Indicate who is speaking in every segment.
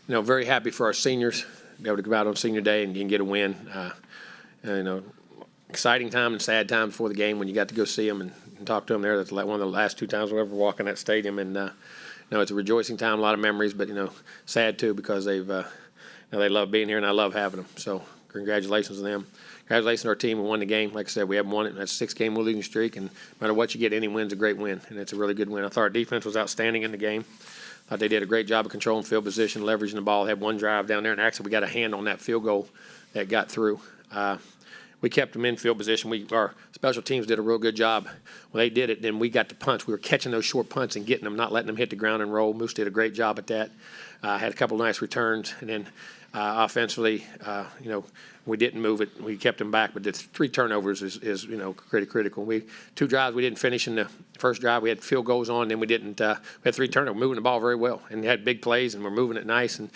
Speaker 1: very happy for our seniors to be able to go out on senior day and get a win. Exciting time and sad time before the game when you got to go see them and talk to them there. That's one of the last 2 times we'll ever walk in that stadium. And, it's a rejoicing time, a lot of memories, but, sad too because they love being here and I love having them. So congratulations to them. Congratulations to our team. We won the game. Like I said, we haven't won it. That's a 6-game losing streak, and no matter what you get, any win's a great win, and it's a really good win. I thought our defense was outstanding in the game. I thought they did a great job of controlling field position, leveraging the ball. Had one drive down there, and actually we got a hand on that field goal that got through. We kept them in field position. Our special teams did a real good job. When they did it, then we got the punts. We were catching those short punts and getting them, not letting them hit the ground and roll. Moose did a great job at that. Had a couple of nice returns, and then offensively, we didn't move it. We kept them back, but the 3 turnovers is critical. 2 drives we didn't finish in the first drive. We had field goals on, then we didn't. We had 3 turnovers, moving the ball very well, and had big plays, and we're moving it nice. And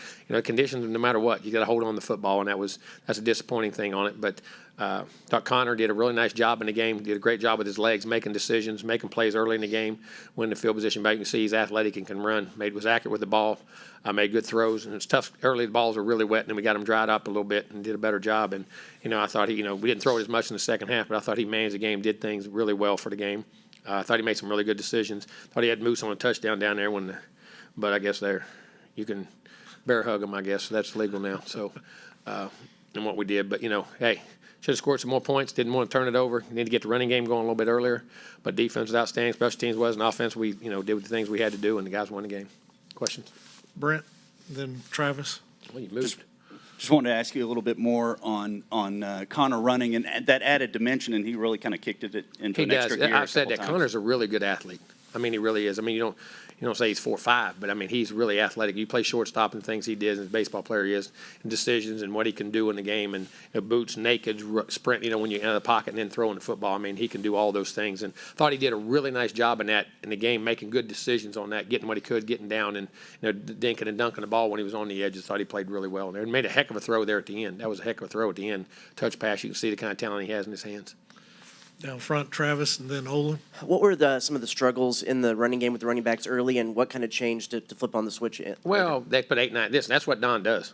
Speaker 1: conditions, no matter what, you got to hold on the football, and that's a disappointing thing on it. But thought Connor did a really nice job in the game. Did a great job with his legs, making decisions, making plays early in the game. When the field position back, you can see he's athletic and can run. Was accurate with the ball. Made good throws, and it's tough. Early, the balls were really wet, and then we got him dried up a little bit and did a better job. And I thought we didn't throw it as much in the second half, but I thought he managed the game, did things really well for the game. I thought he made some really good decisions. Thought he had Moose on a touchdown down there but I guess you can bear hug him. I guess so that's legal now. So, and what we did, but hey. Should have scored some more points. Didn't want to turn it over. Need to get the running game going a little bit earlier. But defense was outstanding. Special teams was. And offense, we did the things we had to do, and the guys won the game. Questions?
Speaker 2: Brent, then Travis.
Speaker 1: Well, you moved.
Speaker 3: Just wanted to ask you a little bit more on Connor running and that added dimension, and he really kind of kicked it into an extra gear.
Speaker 1: I've said that Connor's a really good athlete. He really is. You don't say he's 4'5", but he's really athletic. You play shortstop and things he did, and as a baseball player he is, and decisions and what he can do in the game, and boots, naked, sprint. When you're in the pocket and then throwing the football. He can do all those things, and thought he did a really nice job in the game, making good decisions on that, getting what he could, getting down, and dinking and dunking the ball when he was on the edges. Thought he played really well there, and made a heck of a throw there at the end. That was a heck of a throw at the end, touch pass. You can see the kind of talent he has in his hands.
Speaker 2: Down front, Travis, and then Olin.
Speaker 4: What were some of the struggles in the running game with the running backs early, and what kind of changed to flip on the switch?
Speaker 1: Well, they put 8, 9. That's what Don does.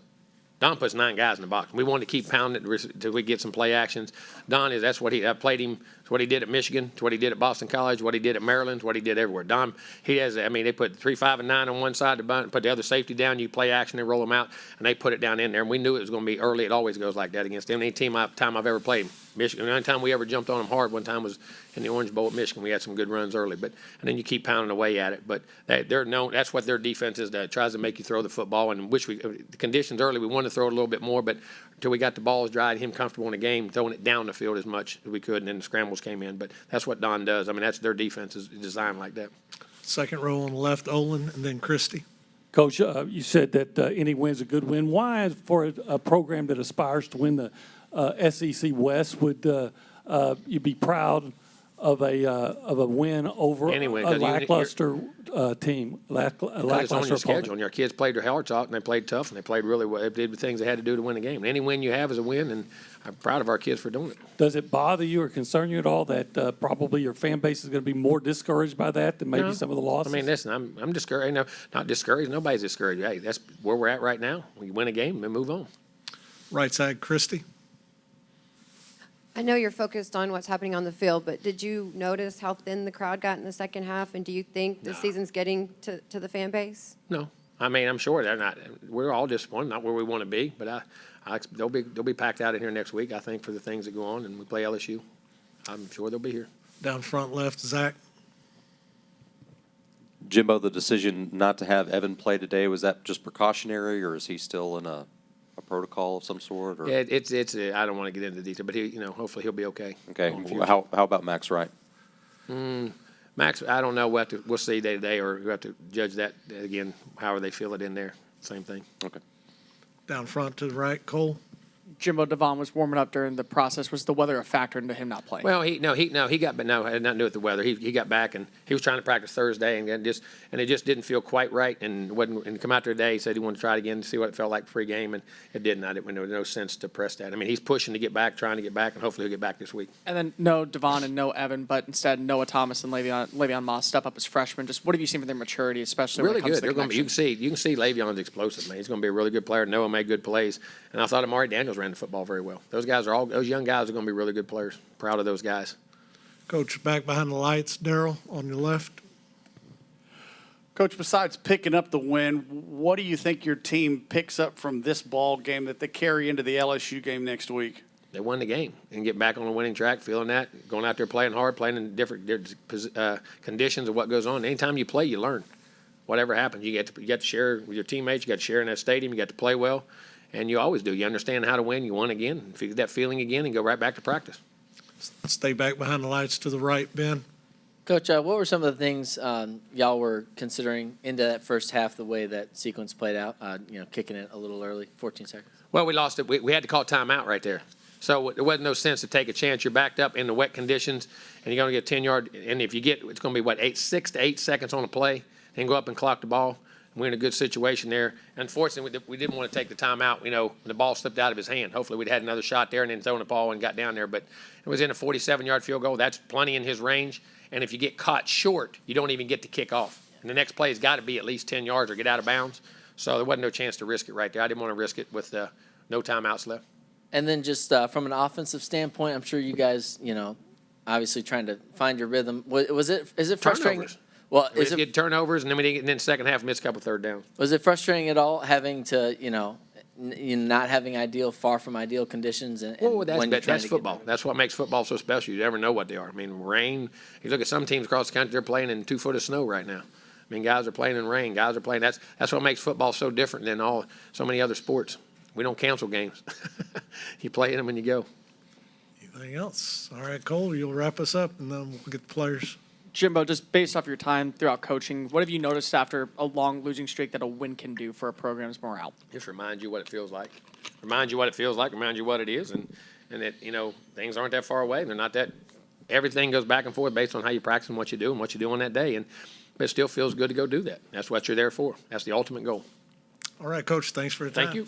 Speaker 1: Don puts 9 guys in the box. We wanted to keep pounding it until we get some play actions. That's what I played him. It's what he did at Michigan. It's what he did at Boston College. What he did at Maryland. It's what he did everywhere. Don, he has. They put 3, 5, and 9 on one side to put the other safety down. You play action, they roll them out, and they put it down in there. And we knew it was going to be early. It always goes like that against them. Any time I've ever played Michigan. The only time we ever jumped on them hard one time was in the Orange Bowl at Michigan. We had some good runs early, and then you keep pounding away at it. But they're known. That's what their defense is. That tries to make you throw the football. And the conditions early, we wanted to throw it a little bit more, but until we got the balls dry and him comfortable in the game, throwing it down the field as much as we could, and then the scrambles came in. But that's what Don does. That's their defense is designed like that.
Speaker 2: Second row on the left, Olin, and then Christie.
Speaker 5: Coach, you said that any win's a good win. Why, for a program that aspires to win the SEC West, would you be proud of a win over a lackluster team, lackluster
Speaker 1: it's on your schedule,
Speaker 5: opponent?
Speaker 1: and your kids played their hearts out, and they played tough, and they played really well. They did the things they had to do to win the game. And any win you have is a win, and I'm proud of our kids for doing it.
Speaker 5: Does it bother you or concern you at all that probably your fan base is going to be more discouraged by that than maybe some of the losses?
Speaker 1: Listen, I'm discouraged. No, not discouraged. Nobody's discouraged. Hey, that's where we're at right now. We win a game and move on.
Speaker 2: Right side, Christie.
Speaker 6: I know you're focused on what's happening on the field, but did you notice how thin the crowd got in the second half? And do you think the season's getting to the fan base?
Speaker 1: No. I'm sure they're not. We're all disappointed, not where we want to be, but they'll be packed out in here next week, I think, for the things that go on, and we play LSU. I'm sure they'll be here.
Speaker 2: Down front left, Zach.
Speaker 7: Jimbo, the decision not to have Evan play today, was that just precautionary, or is he still in a protocol of some sort? Or?
Speaker 1: Yeah, it's. I don't want to get into detail, but hopefully he'll be okay.
Speaker 7: Okay. How about Max Wright?
Speaker 1: Max, I don't know. We'll see day to day, or we have to judge that again. However they feel it in there, same thing.
Speaker 7: Okay.
Speaker 2: Down front to the right, Cole.
Speaker 8: Jimbo Devon was warming up during the process. Was the weather a factor into him not playing?
Speaker 1: Well, it had nothing to do with the weather. He got back and he was trying to practice Thursday and it just didn't feel quite right and come out there today. He said he wanted to try it again to see what it felt like pre-game, and it didn't. There was no sense to press that. I mean, he's pushing to get back, trying to get back, and hopefully he'll get back this week.
Speaker 8: And then no Devon and no Evan, but instead Noah Thomas and Le'Veon Moss step up as freshmen. Just what have you seen from their maturity, especially
Speaker 1: Really
Speaker 8: when it comes
Speaker 1: good.
Speaker 8: to the
Speaker 1: You can see Le'Veon's explosive, man. He's going to be a really good player. Noah made good plays, and I thought Amari Daniels ran the football very well. Those young guys are going to be really good players. Proud of those guys.
Speaker 2: Coach, back behind the lights, Darryl, on your left.
Speaker 9: Coach, besides picking up the win, what do you think your team picks up from this ball game that they carry into the LSU game next week?
Speaker 1: They won the game and get back on the winning track, feeling that, going out there playing hard, playing in different conditions of what goes on. Anytime you play, you learn. Whatever happens, you get to share with your teammates. You got to share in that stadium. You got to play well, and you always do. You understand how to win. You won again. If you get that feeling again, and go right back to practice.
Speaker 2: Stay back behind the lights to the right, Ben.
Speaker 10: Coach, what were some of the things y'all were considering into that first half, the way that sequence played out, kicking it a little early, 14 seconds?
Speaker 1: Well, we lost it. We had to call timeout right there. So there wasn't no sense to take a chance. You're backed up in the wet conditions, and you're going to get 10-yard. And if you get, it's going to be, 6 to 8 seconds on a play, then go up and clock the ball. We're in a good situation there. Unfortunately, we didn't want to take the timeout, when the ball slipped out of his hand. Hopefully, we'd had another shot there and then thrown the ball and got down there. But it was in a 47-yard field goal. That's plenty in his range. And if you get caught short, you don't even get to kick off. And the next play has got to be at least 10 yards or get out of bounds. So there wasn't no chance to risk it right there. I didn't want to risk it with no timeouts left.
Speaker 10: And then just from an offensive standpoint, I'm sure you guys, obviously trying to find your rhythm. Is it frustrating?
Speaker 1: Turnovers.
Speaker 10: Well,
Speaker 1: We didn't get turnovers, and then second half missed a couple third downs.
Speaker 10: Was it frustrating at all having to, not having far from ideal conditions? And
Speaker 1: Well,
Speaker 10: when you're trying
Speaker 1: that's
Speaker 10: to
Speaker 1: football.
Speaker 10: Get
Speaker 1: That's what makes football so special. You never know what they are. I mean, rain. You look at some teams across the country; they're playing in 2 foot of snow right now. I mean, guys are playing in rain. Guys are playing. That's what makes football so different than so many other sports. We don't cancel games. You play in them and you go.
Speaker 2: Anything else? All right, Cole, you'll wrap us up, and then we'll get the players.
Speaker 8: Jimbo, just based off your time throughout coaching, what have you noticed after a long losing streak that a win can do for a program's morale?
Speaker 1: Just remind you what it feels like. Remind you what it feels like. Remind you what it is, and that things aren't that far away. They're not that. Everything goes back and forth based on how you practice and what you do on that day, but it still feels good to go do that. That's what you're there for. That's the ultimate goal.
Speaker 2: All right, Coach, thanks for your time.
Speaker 1: Thank you.